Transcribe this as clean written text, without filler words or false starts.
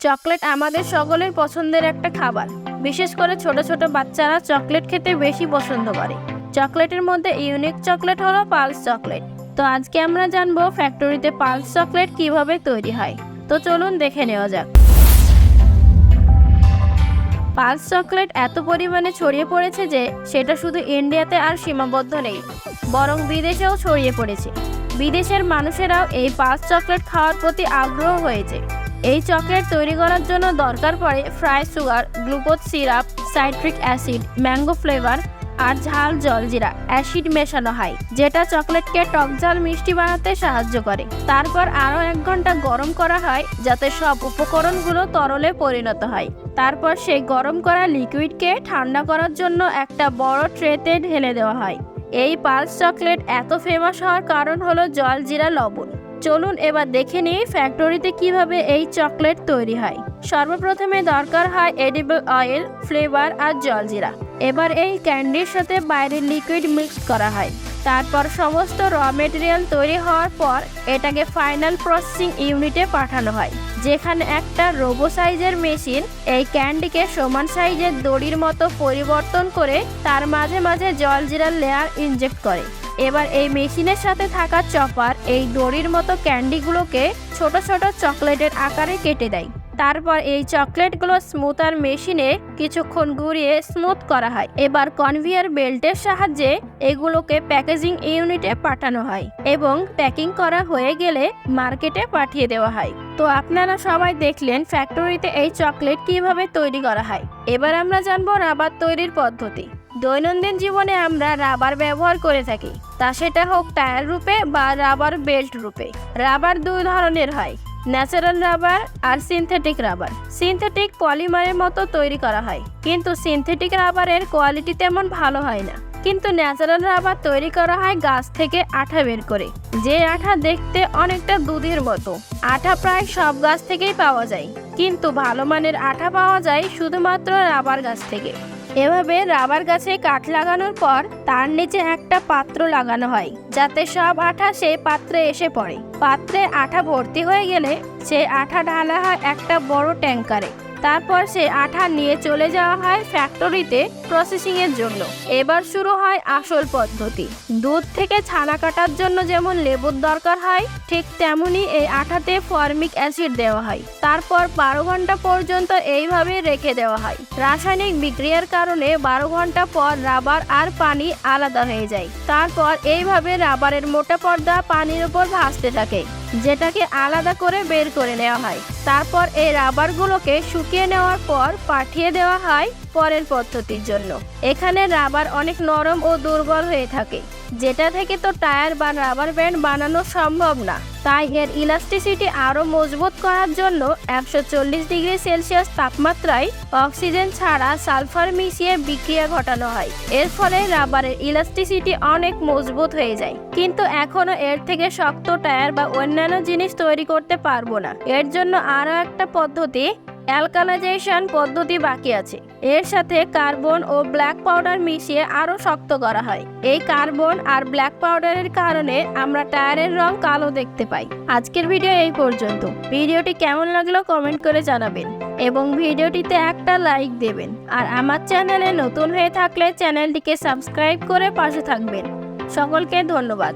Chocolate আমাদের সকলের পছন্দের একটা খাবার। বিশেষ করে ছোট ছোট বাচ্চারা চকলেট খেতে বেশি পছন্দ করে। চকলেটের মধ্যে ইউনিক চকলেট হলো পালস চকলেট। তো আজকে আমরা জানবো ফ্যাক্টরিতে পালস চকলেট কিভাবে তৈরি হয়। তো চলুন দেখে নেওয়া যাক। পালস চকলেট এত পরিমাণে ছড়িয়ে পড়েছে যে সেটা শুধু ইন্ডিয়াতে আর সীমাবদ্ধ নেই, বরং বিদেশেও ছড়িয়ে পড়েছে। বিদেশের মানুষেরাও এই পালস চকলেট খাওয়ার প্রতি আগ্রহ হয়েছে। এই চকলেট তৈরি করার জন্য দরকার পড়ে fry sugar, glucose syrup, citric acid, mango flavour আর ঝাল জলজিরা অ্যাসিড মেশানো হয়, যেটা চকলেটকে টক ঝাল মিষ্টি বানাতে সাহায্য করে। তারপর আরও 1 ঘন্টা গরম করা হয় যাতে সব উপকরণগুলো তরলে পরিণত হয়। তারপর সেই গরম করা লিকুইডকে ঠান্ডা করার জন্য একটা বড় ট্রেতে ঢেলে দেওয়া হয়। এই পালস চকলেট এত ফেমাস হওয়ার কারণ হলো জলজিরা লবণ। চলুন এবার দেখে নিই ফ্যাক্টরিতে কিভাবে এই চকলেট তৈরি হয়। সর্বপ্রথমে দরকার হয় এডিবল অয়েল, ফ্লেভার আর জলজিরা। এবার এই ক্যান্ডির সাথে বাইরের লিকুইড মিক্স করা হয়। তারপর সমস্ত র মেটেরিয়াল তৈরি হওয়ার পর এটাকে ফাইনাল প্রসেসিং ইউনিটে পাঠানো হয়, যেখানে একটা রোবো সাইজের মেশিন এই ক্যান্ডিকে সমান সাইজের দড়ির মতো পরিবর্তন করে তার মাঝে মাঝে জলজিরার লেয়ার ইনজেক্ট করে। এবার এই মেশিনের সাথে থাকা চপার এই দড়ির মতো ক্যান্ডিগুলোকে ছোট ছোট চকলেটের আকারে কেটে দেয়। তারপর এই চকলেটগুলো স্মুথার মেশিনে কিছুক্ষণ ঘুরিয়ে স্মুথ করা হয়। এবার কনভেয়ার বেল্টের সাহায্যে এগুলোকে প্যাকেজিং ইউনিটে পাঠানো হয় এবং প্যাকিং করা হয়ে গেলে মার্কেটে পাঠিয়ে দেওয়া হয়। তো আপনারা সবাই দেখলেন ফ্যাক্টরিতে এই চকলেট কিভাবে তৈরি করা হয়। এবার আমরা জানবো রাবার তৈরির পদ্ধতি। দৈনন্দিন জীবনে আমরা রাবার ব্যবহার করে থাকি, তা সেটা হোক টায়ার রূপে বা রাবার বেল্ট রূপে। রাবার 2 ধরনের হয়, ন্যাচারাল রাবার আর সিনথেটিক রাবার। সিনথেটিক পলিমারের মতো তৈরি করা হয়, কিন্তু সিনথেটিক রাবারের কোয়ালিটি তেমন ভালো হয় না। কিন্তু ন্যাচারাল রাবার তৈরি করা হয় গাছ থেকে আঠা বের করে, যে আঠা দেখতে অনেকটা দুধের মতো। আঠা প্রায় সব গাছ থেকেই পাওয়া যায়, কিন্তু ভালো মানের আঠা পাওয়া যায় শুধুমাত্র রাবার গাছ থেকে। এভাবে রাবার গাছে কাঠ লাগানোর পর তার নিচে একটা পাত্র লাগানো হয়, যাতে সব আঠা সেই পাত্রে এসে পড়ে। পাত্রে আঠা ভর্তি হয়ে গেলে সে আঠা ঢালা হয় একটা বড় ট্যাঙ্কারে। তারপর সে আঠা নিয়ে চলে যাওয়া হয় ফ্যাক্টরিতে প্রসেসিং এর জন্য। এবার শুরু হয় আসল পদ্ধতি। দুধ থেকে ছানা কাটার জন্য যেমন লেবুর দরকার হয়, ঠিক তেমনি এই আঠাতে ফর্মিক অ্যাসিড দেওয়া হয়। তারপর 12 ঘন্টা পর্যন্ত এইভাবে রেখে দেওয়া হয়। রাসায়নিক বিক্রিয়ার কারণে 12 ঘন্টা পর রাবার আর পানি আলাদা হয়ে যায়। তারপর এইভাবে রাবারের মোটা পর্দা পানির উপর ভাসতে থাকে, যেটাকে আলাদা করে বের করে নেওয়া হয়। তারপর এই রাবারগুলোকে শুকিয়ে নেওয়ার পর পাঠিয়ে দেওয়া হয় পরের পদ্ধতির জন্য। এখানে রাবার অনেক নরম ও দুর্বল হয়ে থাকে, যেটা থেকে তো টায়ার বা রাবার ব্যান্ড বানানো সম্ভব না। তাই এর ইলাস্টিসিটি আরও মজবুত করার জন্য 140 ডিগ্রি সেলসিয়াস তাপমাত্রায় অক্সিজেন ছাড়া সালফার মিশিয়ে বিক্রিয়া ঘটানো হয়। এর ফলে রাবারের ইলাস্টিসিটি অনেক মজবুত হয়ে যায়। কিন্তু এখনো এর থেকে শক্ত টায়ার বা অন্যান্য জিনিস তৈরি করতে পারবো না। এর জন্য আরও একটা পদ্ধতি, অ্যালকালাইজেশন পদ্ধতি বাকি আছে। এর সাথে কার্বন ও ব্ল্যাক পাউডার মিশিয়ে আরো শক্ত করা হয়। এই কার্বন আর ব্ল্যাক পাউডারের কারণে আমরা টায়ারের রং কালো দেখতে পাই। আজকের ভিডিও এই পর্যন্ত। ভিডিওটি কেমন লাগলো কমেন্ট করে জানাবেন এবং ভিডিওটিতে একটা লাইক দেবেন। আর আমার চ্যানেলে নতুন হয়ে থাকলে চ্যানেলটিকে সাবস্ক্রাইব করে পাশে থাকবেন। সকলকে ধন্যবাদ।